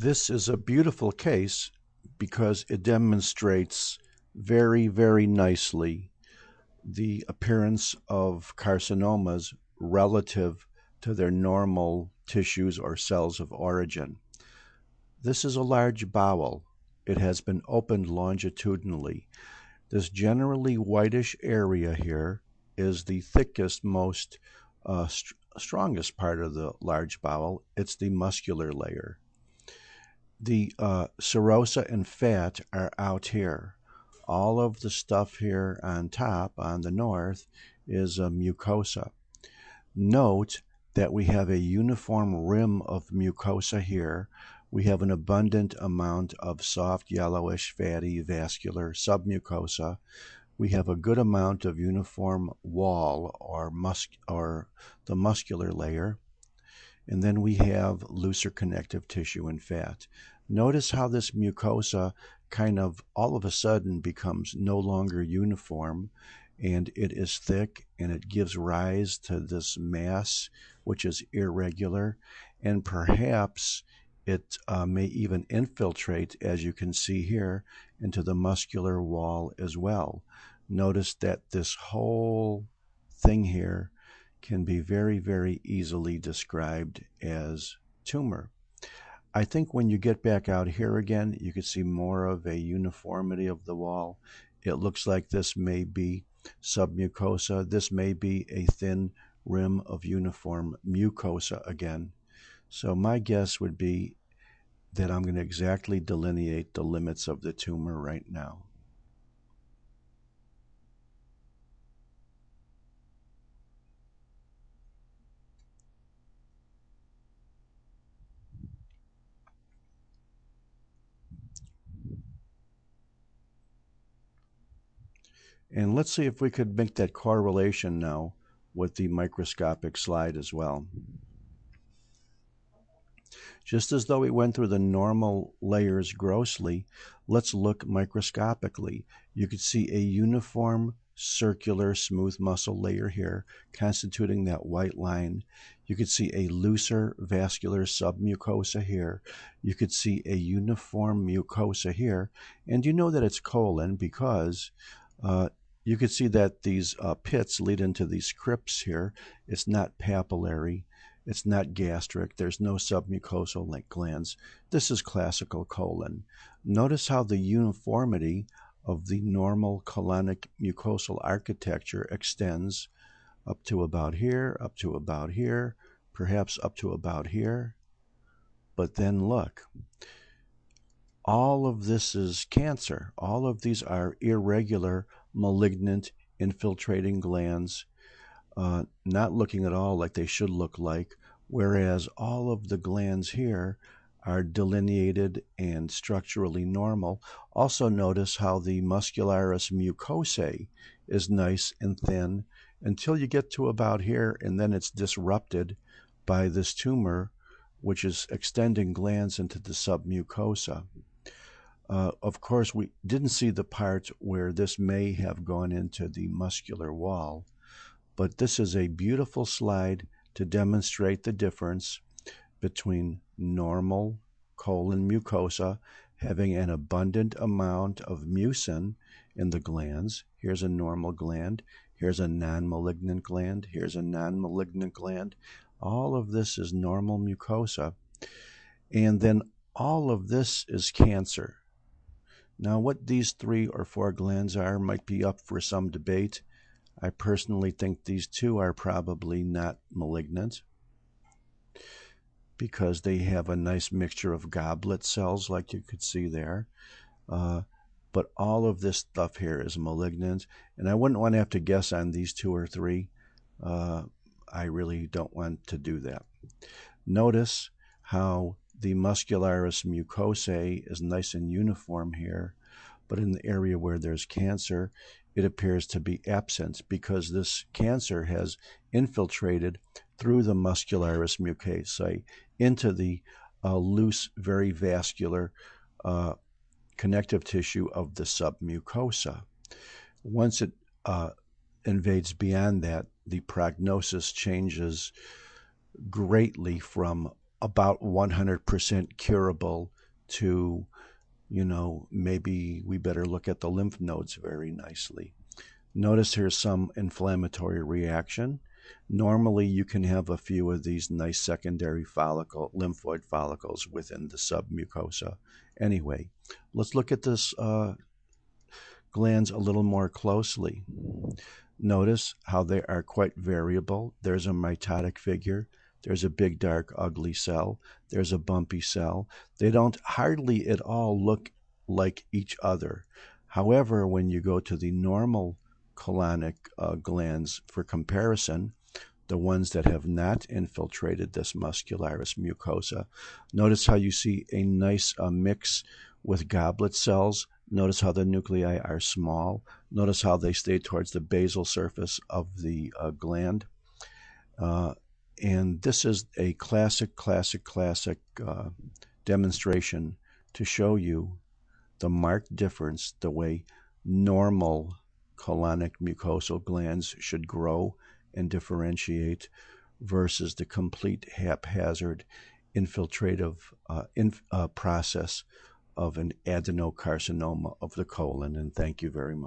This is a beautiful case because it demonstrates very, very nicely the appearance of carcinomas relative to their normal tissues or cells of origin. This is a large bowel. It has been opened longitudinally. This generally whitish area here is the thickest, most strongest part of the large bowel. It's the muscular layer. The serosa and fat are out here. All of the stuff here on top, on the north, is a mucosa. Note that we have a uniform rim of mucosa here. We have an abundant amount of soft, yellowish, fatty, vascular submucosa. We have a good amount of uniform wall or the muscular layer. And then we have looser connective tissue and fat. Notice how this mucosa kind of all of a sudden becomes no longer uniform, and it is thick, and it gives rise to this mass which is irregular, and perhaps it may even infiltrate, as you can see here, into the muscular wall as well. Notice that this whole thing here can be very, very easily described as tumor. I think when you get back out here again, you can see more of a uniformity of the wall. It looks like this may be submucosa. This may be a thin rim of uniform mucosa again. So my guess would be that I'm going to exactly delineate the limits of the tumor right now. And let's see if we could make that correlation now with the microscopic slide as well. Just as though we went through the normal layers grossly, let's look microscopically. You can see a uniform circular smooth muscle layer here constituting that white line. You could see a looser vascular submucosa here. You could see a uniform mucosa here, and you know that it's colon because you could see that these pits lead into these crypts here. It's not papillary. It's not gastric. There's no submucosal glands. This is classical colon. Notice how the uniformity of the normal colonic mucosal architecture extends up to about here, up to about here, perhaps up to about here. But then look, all of this is cancer. All of these are irregular, malignant, infiltrating glands, not looking at all like they should look like, whereas all of the glands here are delineated and structurally normal. Also notice how the muscularis mucosae is nice and thin until you get to about here, and then it's disrupted by this tumor, which is extending glands into the submucosa. Of course, we didn't see the part where this may have gone into the muscular wall, but this is a beautiful slide to demonstrate the difference between normal colon mucosa having an abundant amount of mucin in the glands. Here's a normal gland. Here's a non-malignant gland. Here's a non-malignant gland. All of this is normal mucosa. And then all of this is cancer. Now, what these 3 or 4 glands are might be up for some debate. I personally think these 2 are probably not malignant because they have a nice mixture of goblet cells like you could see there. But all of this stuff here is malignant, and I wouldn't want to have to guess on these 2 or 3. I really don't want to do that. Notice how the muscularis mucosae is nice and uniform here, but in the area where there's cancer, it appears to be absent because this cancer has infiltrated through the muscularis mucosae into the loose, very vascular connective tissue of the submucosa. Once it invades beyond that, the prognosis changes greatly from about 100% curable to, maybe we better look at the lymph nodes very nicely. Notice here's some inflammatory reaction. Normally, you can have a few of these nice secondary lymphoid follicles within the submucosa. Anyway, let's look at this glands a little more closely. Notice how they are quite variable. There's a mitotic figure. There's a big, dark, ugly cell. There's a bumpy cell. They don't hardly at all look like each other. However, when you go to the normal colonic glands for comparison, the ones that have not infiltrated this muscularis mucosa, notice how you see a nice mix with goblet cells. Notice how the nuclei are small. Notice how they stay towards the basal surface of the gland. And this is a classic demonstration to show you the marked difference, the way normal colonic mucosal glands should grow and differentiate versus the complete haphazard infiltrative process of an adenocarcinoma of the colon. And thank you very much.